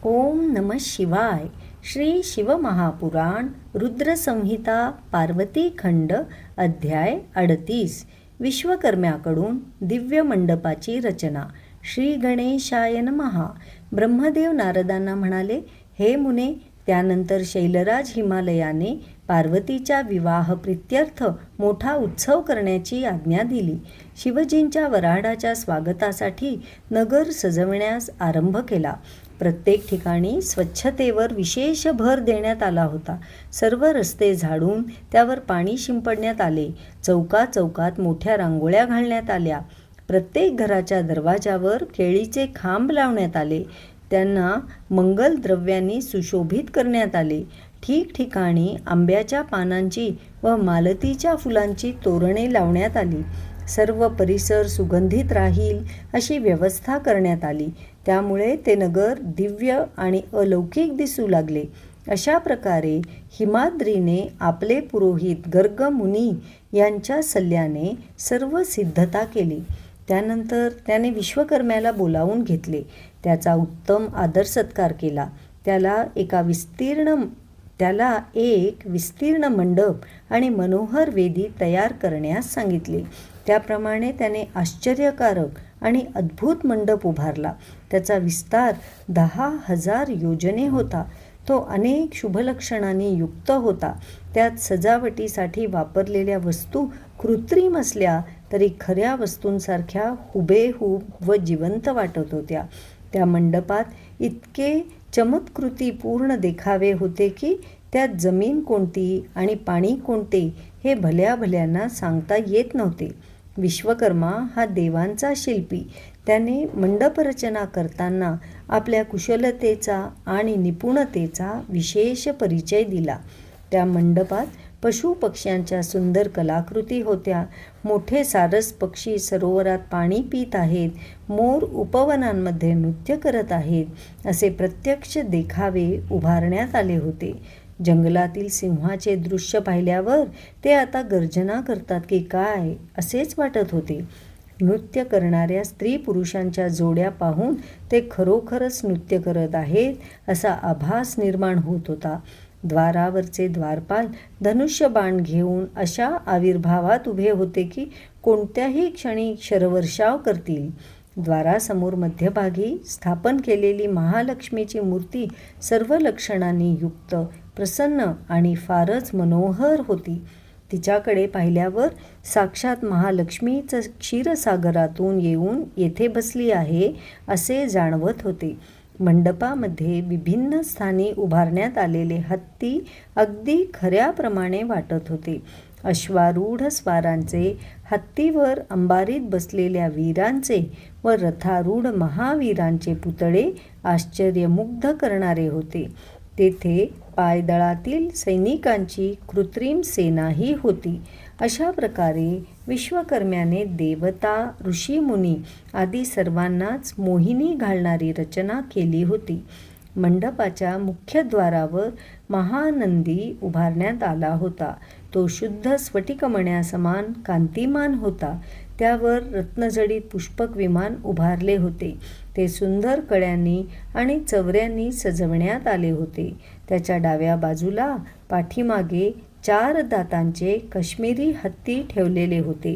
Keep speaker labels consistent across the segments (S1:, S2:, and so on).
S1: ओम नमः शिवाय. श्री शिवमहापुराण रुद्रसंहिता पार्वती खंड अध्याय 38. विश्वकर्म्याकडून दिव्य मंडपाची रचना. श्री गणेशाय नमः. ब्रह्मदेव नारदांना म्हणाले, हे मुने, त्यानंतर शैलराज हिमालयाने पार्वतीच्या विवाह प्रीत्यर्थ मोठा उत्सव करण्याची आज्ञा दिली. शिवजींच्या वऱ्हाडाच्या स्वागतासाठी नगर सजवण्यास आरंभ केला. प्रत्येक ठिकाणी स्वच्छतेवर विशेष भर देण्यात आला होता. सर्व रस्ते झाडून त्यावर पाणी शिंपडण्यात आले. चौकात मोठ्या रांगोळ्या घालण्यात आल्या. प्रत्येक घराच्या दरवाजावर केळीचे खांब लावण्यात आले. त्यांना मंगल द्रव्यांनी सुशोभित करण्यात आले. ठिकठिकाणी आंब्याच्या पानांची व मालतीच्या फुलांची तोरणे लावण्यात आली. सर्व परिसर सुगंधित राहील अशी व्यवस्था करण्यात आली. त्यामुळे ते नगर दिव्य आणि अलौकिक दिसू लागले. अशा प्रकारे हिमाद्रीने आपले पुरोहित गर्ग मुनी यांच्या सल्ल्याने सर्व सिद्धता केली. त्यानंतर त्याने विश्वकर्म्याला बोलावून घेतले. त्याचा उत्तम आदर सत्कार केला. त्याला एक विस्तीर्ण मंडप आणि मनोहर वेदी तयार करण्यास सांगितले. त्याप्रमाणे त्याने आश्चर्यकारक आणि अद्भुत मंडप उभारला. त्याचा विस्तार 10,000 योजने होता. तो अनेक शुभलक्षणांनी युक्त होता. त्यात सजावटीसाठी वापरलेल्या वस्तू कृत्रिम असल्या तरी खऱ्या वस्तूंसारख्या हुबेहूब व जिवंत वाटत होत्या. त्या मंडपात इतके चमत्कृतीपूर्ण देखावे होते की त्यात जमीन कोणती आणि पाणी कोणते हे भल्यांना सांगता येत नव्हते. विश्वकर्मा हा देवांचा शिल्पी. त्याने मंडपरचना करताना आपल्या कुशलतेचा आणि निपुणतेचा विशेष परिचय दिला. त्या मंडपात पशुपक्ष्यांच्या सुंदर कलाकृती होत्या. मोठे सारस पक्षी सरोवरात पाणी पित आहेत. मोर उपवनांमध्ये नृत्य करत आहेत. असे प्रत्यक्ष देखावे उभारण्यात आले होते. जंगलातील सिंहाचे दृश्य पाहिल्यावर ते आता गर्जना करतात की काय असेच वाटत होते. नृत्य करणाऱ्या स्त्री पुरुषांच्या जोड्या पाहून ते खरोखरच नृत्य करत आहेत असा आभास निर्माण होत होता. द्वारावरचे द्वारपाल धनुष्यबाण घेऊन अशा आविर्भावात उभे होते की कोणत्याही क्षणी शरवर्षाव करतील. द्वारासमोर मध्यभागी स्थापन केलेली महालक्ष्मीची मूर्ती सर्व लक्षणांनी युक्त, प्रसन्न आणि फारच मनोहर होती. तिच्याकडे पाहिल्यावर साक्षात महालक्ष्मीच क्षीरसागरातून येऊन येथे बसली आहे असे जाणवत होते. मंडपामध्ये विभिन्न स्थानी उभारण्यात आलेले हत्ती अगदी खऱ्याप्रमाणे वाटत होते. अश्वारूढ स्वारांचे, हत्तीवर अंबारीत बसलेल्या वीरांचे व रथारूढ महावीरांचे पुतळे आश्चर्यमुग्ध करणारे होते. तेथे पायदळातील सैनिकांची कृत्रिम सेनाही होती. अशा प्रकारे विश्वकर्म्याने देवता, ऋषीमुनी आदी सर्वांनाच मोहिनी घालणारी रचना केली होती. मंडपाच्या मुख्यद्वारावर महानंदी उभारण्यात आला होता. तो शुद्ध स्फटिकमण्यासमान कांतिमान होता. त्यावर रत्नजडित पुष्पक विमान उभारले होते. ते सुंदर कड्यांनी आणि चवऱ्यांनी सजवण्यात आले होते. त्याच्या डाव्या बाजूला पाठीमागे 4 दातांचे काश्मीरी हत्ती ठेवलेले होते.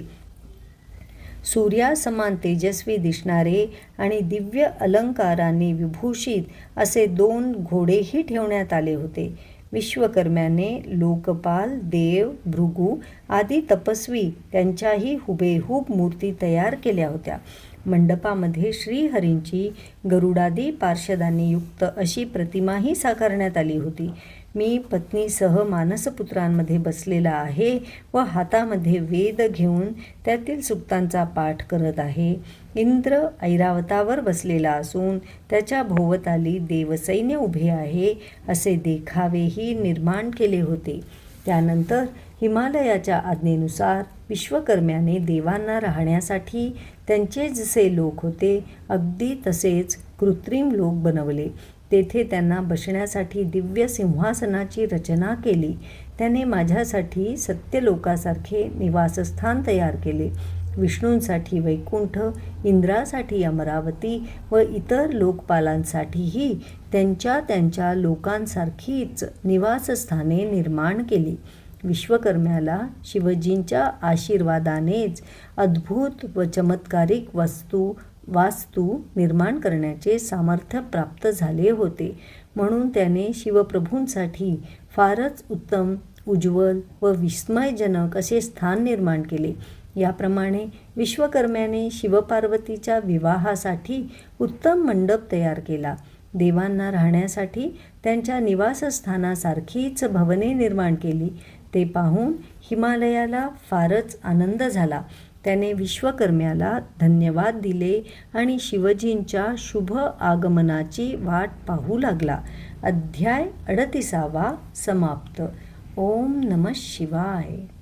S1: सूर्यासमान तेजस्वी दिसणारे आणि दिव्य अलंकारांनी विभूषित असे 2 घोडेही ठेवण्यात आले होते. विश्वकर्म्याने लोकपाल, देव, भृगू आदी तपस्वी त्यांच्याही हुबेहूब मूर्ती तयार केल्या होत्या. मंडपामध्ये श्रीहरींची गरुडादी पार्षदांनी युक्त अशी प्रतिमाही साकारण्यात आली होती. मी पत्नीसह मानसपुत्रांमध्ये बसलेला आहे व हातामध्ये वेद घेऊन त्यातील सूक्तांचा पाठ करत आहे. इंद्र ऐरावतावर बसलेला असून त्याच्या भोवताली देवसैन्य उभे आहे असे देखावेही निर्माण केले होते. त्यानंतर हिमालयाच्या आज्ञेनुसार विश्वकर्म्याने देवांना राहण्यासाठी त्यांचे जसे लोक होते अगदी तसेच कृत्रिम लोक बनवले. तेथे त्यांना बसण्यासाठी दिव्य सिंहासनाची रचना केली. त्याने माझ्यासाठी सत्यलोकासारखे निवासस्थान तयार केले. विष्णूंसाठी वैकुंठ, इंद्रासाठी अमरावती व इतर लोकपालांसाठीही त्यांच्या त्यांच्या लोकांसारखीच निवासस्थाने निर्माण केली. विश्वकर्म्याला शिवजींच्या आशीर्वादानेच अद्भुत व चमत्कारिक वास्तू निर्माण करण्याचे सामर्थ्य प्राप्त झाले होते. म्हणून त्याने शिवप्रभूंसाठी फारच उत्तम, उज्ज्वल व विस्मयजनक असे स्थान निर्माण केले. याप्रमाणे विश्वकर्म्याने शिवपार्वतीच्या विवाहासाठी उत्तम मंडप तयार केला. देवांना राहण्यासाठी त्यांच्या निवासस्थानासारखीच भवने निर्माण केली. ते पाहून हिमालयाला फारच आनंद झाला. त्याने विश्वकर्म्याला धन्यवाद दिले आणि शिवजींच्या शुभ आगमनाची वाट पाहू लागला. अध्याय 38 समाप्त. ओम नमः शिवाय.